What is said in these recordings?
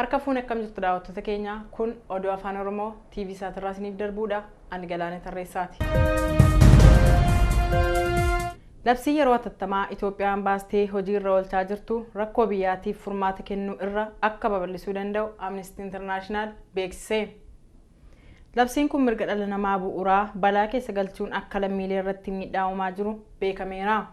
Harka fuune akkam jirtu daawwattoota keenya kun oduu afaan Oromoo TV saatirraa isiniif darbuudha. Ani Galaanee Tarreessaati. Labsii yeroo hatattamaa Itoophiyaan baastee hojii irra oolchaa jirtu rakkoo biyyaatiif furmaata kennuu irra akka babal'isuu danda'u Amnesty International beeksise. Labsiin kun mirga dhala namaa bu'uuraa balaa keessa galchuun akka lammiilee irratti miidhaa uumaa jiru beekameera.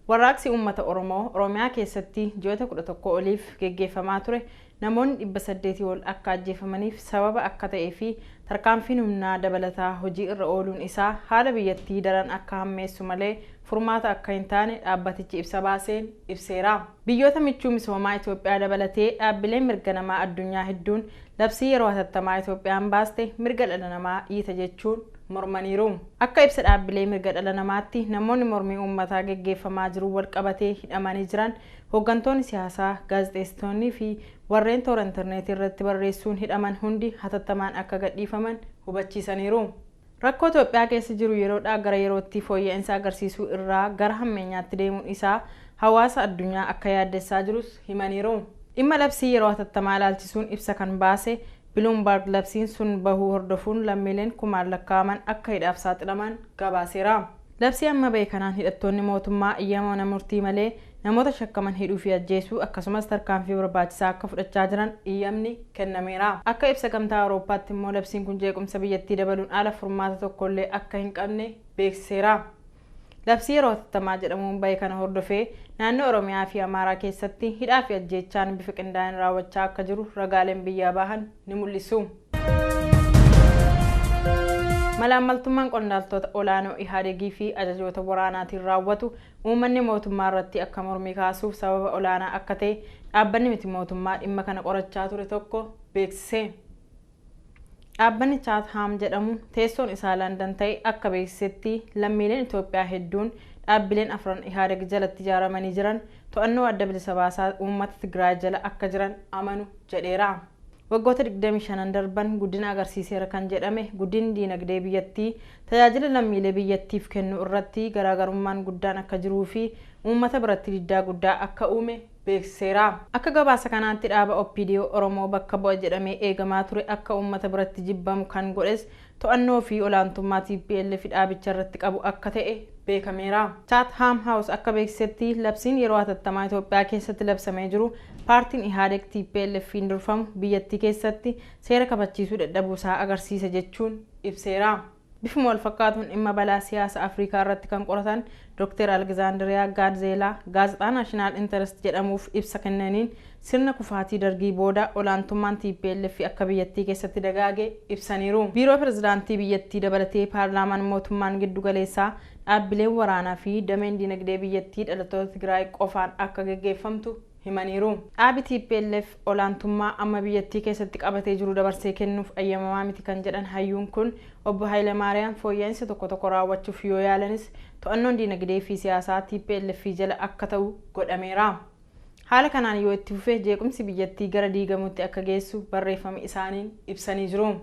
Warraaqsi uummata Oromoo Oromiyaa keessatti ji'oota 11 oliif geggeeffamaa ture namoonni 800 ol akka ajjeefamaniif sababa akka ta'ee fi tarkaanfiin humnaa dabalataa hojii irra ooluun isaa haala biyyattii daran akka hammeessu malee furmaata akka hin taane dhaabbatichi ibsa baaseen ibseera. Biyyoota michuu misoomaa Itoophiyaa dabalatee dhaabbileen mirga namaa addunyaa hedduun labsii yeroo hatattamaa Itoophiyaan baaste mirga dhala namaa dhiita jechuun mormaniiru. Akka ibsa dhaabbilee mirga dhala namaatti namoonni mormii uummataa geggeeffamaa jiru wal qabatee hidhamanii jiran hooggantoonni siyaasaa, gaazexeessitoonnii fi warreen toora intarneetii irratti barreessuun hidhaman hundi hatattamaan akka gadhiifaman hubachiisaniiru. Rakkoo Itoophiyaa keessa jiru yeroodhaa gara yerootti fooyya'insa agarsiisuu irraa gara hammeenyaatti deemuun isaa hawaasa addunyaa akka yaaddessaa jirus himaniiru. Dhimma labsii yeroo hatattamaa ilaalchisuun ibsa kan baase Bloomberg labsiin sun bahuu hordofuun lammiileen kumaan lakkaa'aman akka hidhaaf saaxilaman gabaaseera. Labsii amma bahe kanaan hidhattoonni mootummaa iyyamoo murtii malee namoota shakkaman hidhuu fi ajjeesuu akkasumas tarkaanfii barbaachisaa akka fudhachaa jiran iyyamni kennameera. Akka ibsa gamtaa Awurooppaatti immoo labsiin kun jeequmsa biyyattii dabaluun ala furmaata tokkollee akka hin qabne beeksiseera. Labsii yeroo hatattamaa jedhamuun bahe kana hordofee naannoo Oromiyaa fi Amaaraa keessatti hidhaa fi ajjeechaan bifa qindaa'een raawwachaa akka jiru ragaaleen biyyaa bahan ni mul'isu. Malaammaltummaan qondaaltota olaanoo Ihaadegii fi ajajoota waraanaatiin raawwatu uummanni mootummaa irratti akka mormii kaasuuf sababa olaanaa akka ta'e dhaabbanni miti mootummaa dhimma kana qorachaa ture tokko beeksise. Dhaabbanni Chatham jedhamu teessoon isaa London ta'e akka beeksisetti lammiileen Itoophiyaa hedduun dhaabbileen afran Ihaadeg jalatti ijaaramanii jiran to'annoo adda bilisa baasaa uummata Tigraay jala akka jiran amanu jedheera. Waggoota 25 darban guddina agarsiiseera kan jedhame guddinni diinagdee biyyattii tajaajila lammiilee biyyattiif kennu irratti garaagarummaan guddaan akka jiruu fi uummata biratti diddaa guddaa akka uume beeksiseera. Akka gabaasa kanaatti dhaaba OPDO Oromoo bakka bu'a jedhamee eegamaa ture akka uummata biratti jibbamu kan godhes to'annoo fi olaantummaa TPLF dhaabicha irratti qabu akka ta'e beekameera. Chatham House akka beeksisetti labsiin yeroo hatattamaa Itoophiyaa keessatti labsamee jiru paartiin Ihaadeg TPLF'n durfamu biyyattii keessatti seera kabachiisuu dadhabuusaa agarsiisa jechuun ibseera. Bifuma wal fakkaatuun dhimma balaa siyaasa Afrikaa irratti kan qoratan Dr. Alexandria Gaadzeelaa gaazexaa National Interest jedhamuuf ibsa kennaniin sirna kufaatii dargii booda olaantummaan TPLF akka biyyattii keessatti dagaage ibsaniiru. Biiroo pirezidaantii biyyattii dabalatee paarlaamaan mootummaan giddu galeessaa dhaabbileen waraanaa fi dameen diinagdee biyyattii dhalattoota Tigraay qofaan akka geggeeffamtu himaniiru. Dhaabi TPLF olaantummaa amma biyyattii keessatti qabatee jiru dabarsee kennuuf ayyamamaa miti kan jedhan hayyuun kun obbo Hayilemaariyaam fooyya'insa tokko raawwachuuf yoo yaalanis to'annoon diinagdee fi siyaasaa TPLF jala akka ta'u godhameera. Haala kanaan yoo itti fufee jeequmsi biyyattii gara diigamuutti akka geessu barreeffama isaaniin ibsanii jiru.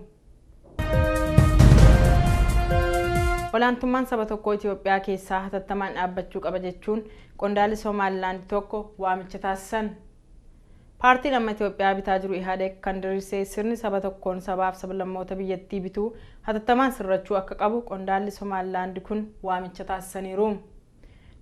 Olaantummaan saba tokkoo Itoophiyaa keessaa hatattamaan dhaabbachuu qaba jechuun qondaalli Somaalilaand tokko waamicha taasisan. Paartiin amma Itoophiyaa bitaa jiru Ihaadeg kan diriirsee sirni saba tokkoon sabaaf sablammoota biyyattii bituu hatattamaan sirrachuu akka qabu qondaalli Somaalilaand kun waamicha taasisaniiru.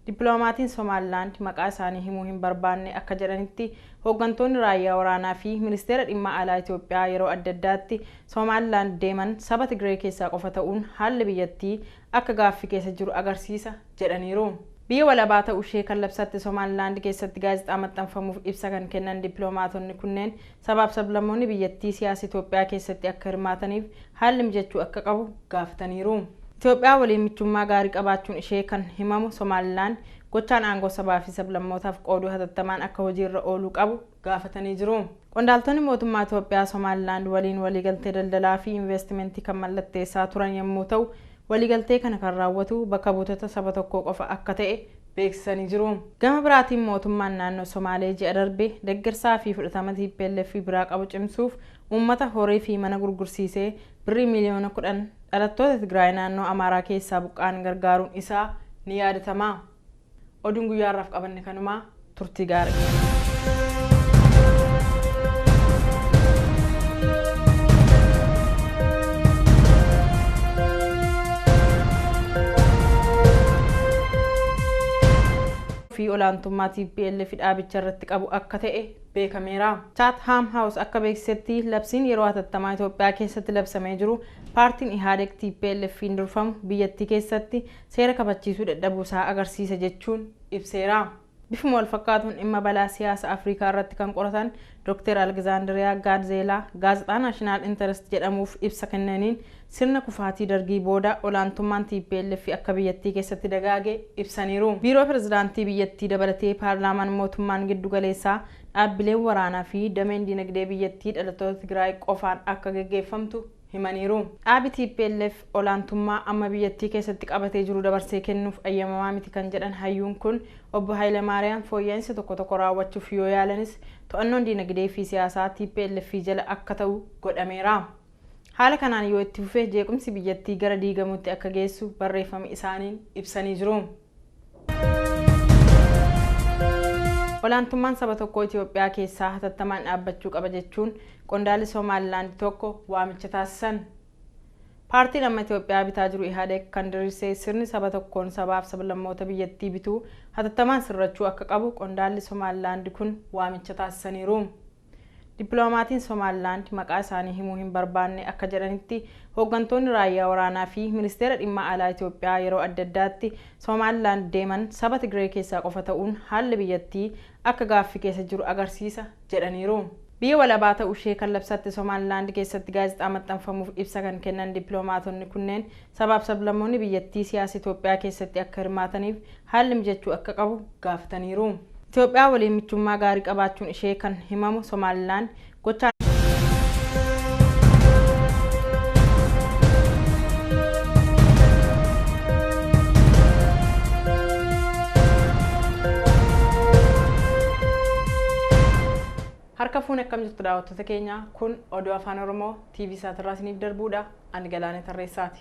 Dippiloomatiin Somaalilaand maqaa isaanii himuu hin barbaanne akka jedhanitti hooggantoonni raayyaa waraanaa fi ministeera dhimma alaa Itoophiyaa yeroo adda addaatti Somaalilaand deeman saba Tigree keessaa qofa ta'uun haalli biyyattii akka gaaffii keessa jiru agarsiisa jedhaniiru. Biyya walabaa ta'uu ishee kan labsatte Somaalilaand keessatti gaazexaa maxxanfamuuf ibsa kan kennan dippiloomaatonni kunneen sabaaf sablammoonni biyyattii siyaasa Itoophiyaa keessatti akka hirmaataniif haalli mijachuu akka qabu gaafataniiru. Itoophiyaa waliin michummaa gaarii qabaachuun ishee kan himamu Somaalilaand gochaan aangoo sabaa fi sablammootaaf qooduu hatattamaan akka hojiirra ooluu qabu gaafatanii jiru. Qondaaltonni mootummaa Itoophiyaa Somaalilaand waliin waliigaltee daldalaa fi investimentii kan mallatteessaa turan yommuu ta'u waliigaltee kana kan raawwatu bakka buutota saba tokkoo qofa akka ta'e beeksisanii jiru. Gama biraatiin mootummaan naannoo Somaalee ji'a darbe deeggarsaa fi fudhatama TPLF biraa qabu cimsuuf uummata horii fi mana gurgursiisee birrii miliyoona 10 dhalattoota Tigraay naannoo Amaaraa keessaa buqqaan gargaaruun isaa ni yaadatama. Oduun guyyaarraaf qabanne kanuma turtii gaarii. hojii olaantummaa TPLF dhaabicha irratti qabu akka ta'e beekameera. Chatham House akka beeksisetti labsiin yeroo hatattamaa Itoophiyaa keessatti labsamee jiru paartiin Ihadeg TPLF'n durfamu biyyattii keessatti seera kabachiisuu dadhabuusaa agarsiisa jechuun ibseera. Bifuma wal fakkaatuun dhimma balaa siyaasa Afrikaa irratti kan qoratan Dr. Alexandria Gadzela gaazexaa National Interest jedhamuuf ibsa kennaniin sirna kufaatii dargii booda olaantummaan TPLF akka biyyattii keessatti dagaage ibsaniiru. Biiroo pirezidaantii biyyattii dabalatee paarlaamaan mootummaan giddu galeessaa dhaabbileen waraanaa fi dameen dinagdee biyyattii dhalattoota Tigraay qofaan akka gaggeeffamtu himaniiru. Dhaabi TPLF olaantummaa amma biyyattii keessatti qabatee jiru dabarsee kennuuf ayyamamaa miti kan jedhan hayyuun kun obbo Hayilemaariyaam fooyya'insa tokko raawwachuuf yoo yaalanis to'annoon dinagdee fi siyaasaa TPLF jala akka ta'u godhameera. Haala kanaan yoo itti fufee jeequmsi biyyattii gara diigamuutti akka geessu barreeffama isaaniin ibsanii jiru. Olaantummaan saba tokkoo Itoophiyaa keessaa hatattamaan dhaabbachuu qaba jechuun qondaalli Somaalilaand tokko waamicha taasisan. Paartiin amma Itoophiyaa bitaa jiru Ihadeg kan diriirsee sirni saba tokkoon sabaaf sablammoota biyyattii bituu hatattamaan sirrachuu akka qabu qondaalli Somaalilaand kun waamicha taasisaniiru. Dippiloomatiin Somaalilaand maqaa isaanii himuu hin barbaanne akka jedhanitti hooggantoonni raayyaa waraanaa fi ministeera dhimma alaa Itoophiyaa yeroo adda addaatti Somaalilaand deeman saba Tigree keessaa qofa ta'uun haalli biyyattii akka gaaffii keessa jiru agarsiisa jedhaniiru. Biyya walabaa ta'uu ishee kan labsatte Somaalilaand keessatti gaazexaa maxxanfamuuf ibsa kan kennan dippiloomaatonni kunneen sabaaf sablammoonni biyyattii siyaasa Itoophiyaa keessatti akka hirmaataniif haalli mijachuu akka qabu gaafataniiru. Itoophiyaa waliin michummaa gaarii qabaachuun ishee kan himamu Somaalilaand gochaa harka fuun akkam jirtu daawwattoota keenya kun oduu afaan Oromoo TV Saatirraa isiniif darbuudha. Ani Galaanee Tarreessaati.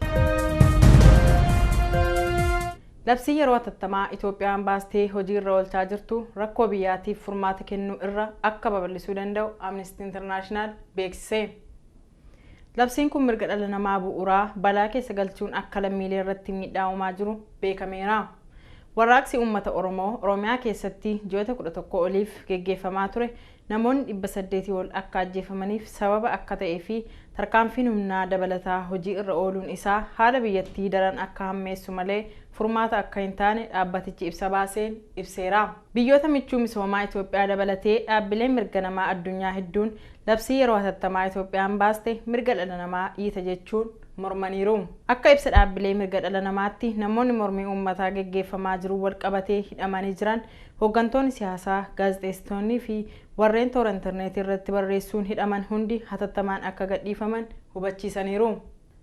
Labsii yeroo hatattamaa Itoophiyaan baastee hojii irra oolchaa jirtu rakkoo biyyaatiif furmaata kennuu irra akka babal'isuu danda'u Amnesty International beeksise. Labsiin kun mirga dhala namaa bu'uuraa balaa keessa galchuun akka lammiilee irratti miidhaa uumaa jiru beekameera. Warraaqsi uummata Oromoo Oromiyaa keessatti ji'oota 11 oliif geggeeffamaa ture namoonni 800 ol akka ajjeefamaniif sababa akka ta'ee fi tarkaanfiin humnaa dabalataa hojii irra ooluun isaa haala biyyattii daran akka hammeessu malee furmaata akka hin taane dhaabbatichi ibsa baaseen ibseera. Biyyoota michuu misoomaa Itoophiyaa dabalatee dhaabbileen mirga namaa addunyaa hedduun labsii yeroo hatattamaa Itoophiyaan baaste mirga dhala namaa dhiita jechuun mormaniiru. Akka ibsa dhaabbilee mirga dhala namaatti namoonni mormii uummataa geggeeffamaa jiru wal qabatee hidhamanii jiran hooggantoonni siyaasaa, gaazexeessitoonnii fi warreen toora intarneetii irratti barreessuun hidhaman hundi hatattamaan akka gadhiifaman hubachiisaniiru.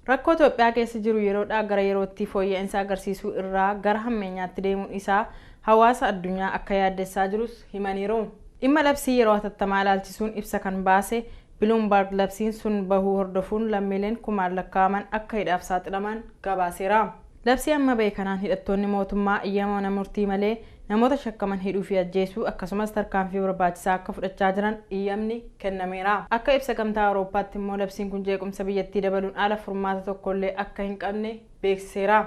Rakkoo Itoophiyaa keessa jiru yeroodhaa gara yerootti fooyya'insa agarsiisuu irraa gara hammeenyaatti deemuun isaa hawaasa addunyaa akka yaaddessaa jirus himaniiru. Dhimma labsii yeroo hatattamaa ilaalchisuun ibsa kan baase Bloomberg labsiin sun bahuu hordofuun lammiileen kumaan lakkaa'aman akka hidhaaf saaxilaman gabaaseera. Labsii amma bahe kanaan hidhattoonni mootummaa eeyyama mana murtii malee namoota shakkaman hidhuu fi ajjeesuu akkasumas tarkaanfii barbaachisaa akka fudhachaa jiran eeyyamni kennameera. Akka ibsa gamtaa Awurooppaatti immoo labsiin kun jeequmsa biyyattii dabaluun ala furmaata tokkollee akka hin qabne beeksiseera.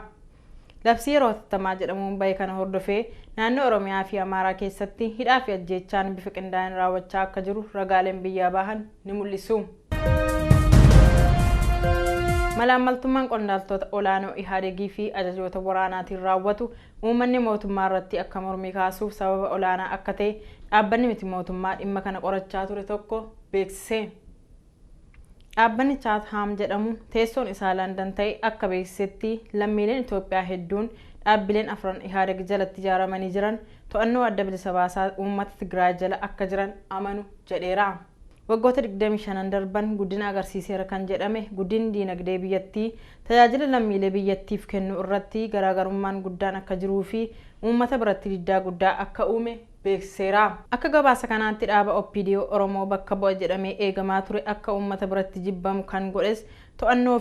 Labsii yeroo hatattamaa jedhamuun bahe kana hordofee naannoo Oromiyaa fi Amaaraa keessatti hidhaa fi ajjeechaan bifa qindaa'een raawwachaa akka jiru ragaaleen biyyaa bahan ni mul'isu. Malaammaltummaan qondaaltota olaanoo Ihadegii fi ajajoota waraanaatiin raawwatu uummanni mootummaa irratti akka mormii kaasuuf sababa olaanaa akka ta'e dhaabbanni miti mootummaa dhimma kana qorachaa ture tokko beeksise. Dhaabbanni Chatham jedhamu teessoon isaa London ta'e akka beeksisetti lammiileen Itoophiyaa hedduun dhaabbileen afran Ihadeg jalatti ijaaramanii jiran to'annoo adda bilisa baasaa uummata Tigraay jala akka jiran amanu jedheera. Waggoota 25 darban guddina agarsiiseera kan jedhame guddinni dinagdee biyyattii tajaajila lammiilee biyyattiif kennu irratti garaagarummaan guddaan akka jiruu fi uummata biratti diddaa guddaa akka uume beeksiseera. Akka gabaasa kanaatti dhaaba OPDO Oromoo bakka bu'a jedhamee eegamaa ture akka uummata biratti jibbamu kan godhes to'annoo